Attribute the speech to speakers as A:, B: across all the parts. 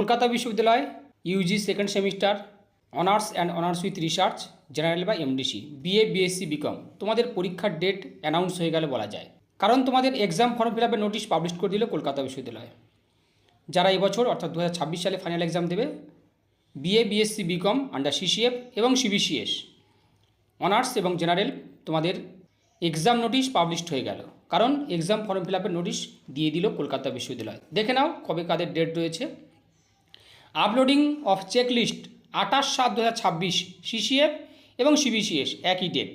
A: কলকাতা বিশ্ববিদ্যালয় Yuji second semester honours and honours with research general বা MDC BA BSc BCom তোমাদের পরীক্ষার date announce হয়ে গেলে বলা যায়, কারণ তোমাদের এক্সাম ফর্ম ফিল আপের নোটিশ পাবলিশ করে দিল কলকাতা বিশ্ববিদ্যালয়। যারা এবছর অর্থাৎ 2026 সালে ফাইনাল এক্সাম দেবে BA BSc BCom under CCF এবং সিবিসিএস অনার্স এবং জেনারেল, তোমাদের এক্সাম নোটিশ পাবলিশড হয়ে গেল, কারণ এক্সাম ফর্ম ফিল আপের নোটিশ দিয়ে দিল কলকাতা বিশ্ববিদ্যালয়। দেখে নাও কবে কাদের ডেট রয়েছে। আপলোডিং অফ চেকলিস্ট 28/7/2026 সিসিএফ এবং সিবিসিএস একই ডেট।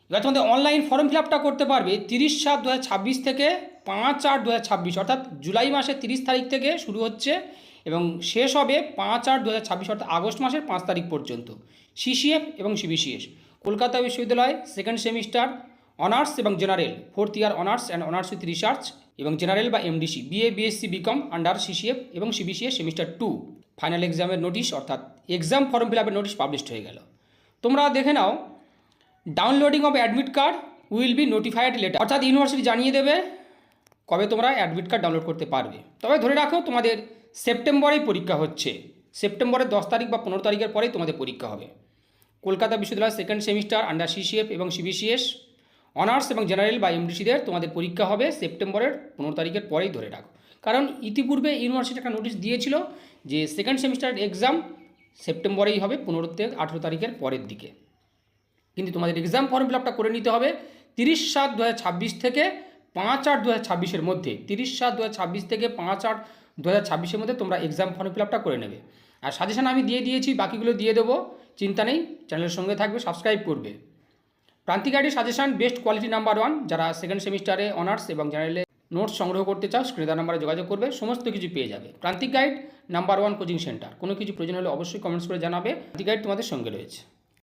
A: এবার তোমাদের অনলাইন ফর্ম ফিল আপটা করতে পারবে 30/7/2026 থেকে 5/8/2026, অর্থাৎ জুলাই মাসের 30 তারিখ থেকে শুরু হচ্ছে এবং শেষ হবে 5/8/2026, অর্থাৎ আগস্ট মাসের 5 তারিখ পর্যন্ত। সিসিএফ এবং সিবিসিএস কলকাতা বিশ্ববিদ্যালয় সেকেন্ড সেমিস্টার অনার্স এবং general fourth year honours and honours with research এবং জেনারেল বা MDC BA BSc BCom under CCF এবং সিবিসিএস সেমিস্টার 2 ফাইনাল এক্সামের নোটিশ অর্থাৎ এক্সাম ফর্ম ফিল আপের নোটিশ পাবলিশড হয়ে গেল। তোমরা দেখে নাও, downloading of admit card will be notified letter, অর্থাৎ ইউনিভার্সিটি জানিয়ে দেবে কবে তোমরা অ্যাডমিট কার্ড ডাউনলোড করতে পারবে। তবে ধরে রাখো তোমাদের সেপ্টেম্বরেই পরীক্ষা হচ্ছে, সেপ্টেম্বরের 10 তারিখ বা 15 তারিখের পরেই তোমাদের পরীক্ষা হবে। কলকাতা বিশ্ববিদ্যালয় সেকেন্ড সেমিস্টার আন্ডার সিসিএফ এবং সিবিসিএস অনার্স এবং জেনারেল বা এমডিসিদের তোমাদের পরীক্ষা হবে সেপ্টেম্বরের 15 তারিখের পরেই ধরে রাখো, কারণ ইতিপূর্বে ইউনিভার্সিটি একটা নোটিশ দিয়েছিল যে সেকেন্ড সেমিস্টার এক্সাম সেপ্টেম্বরেই হবে 15 থেকে 18 তারিখের পরের দিকে। কিন্তু তোমাদের এক্সাম ফর্ম ফিল আপটা করে নিতে হবে 30/7/2026 থেকে 5/8/2026 মধ্যে। 30/7/2026 থেকে 5/8/2026 মধ্যে তোমরা এক্সাম ফর্ম ফিল আপটা করে নেবে। আর সাজেশন আমি দিয়ে দিয়েছি, বাকিগুলো দিয়ে দেবো, চিন্তা নেই, চ্যানেলের সঙ্গে থাকবে, সাবস্ক্রাইব করবে। প্রান্তিক গাইডের সাজেশন বেস্ট কোয়ালিটি নাম্বার 1, যারা সেকেন্ড সেমিস্টারে অনার্স এবং জেনারেলে নোটস সংগ্রহ করতে চাও স্ক্রিনে দেওয়া নাম্বারে যোগাযোগ করবে, সমস্ত কিছু পেয়ে যাবে। প্রান্তিক গাইড নাম্বার 1 কোচিং সেন্টার। কোনো কিছু প্রয়োজন হলে অবশ্যই কমেন্টস করে জানাবে, প্রান্তিক গাইড তোমাদের সঙ্গে রয়েছে।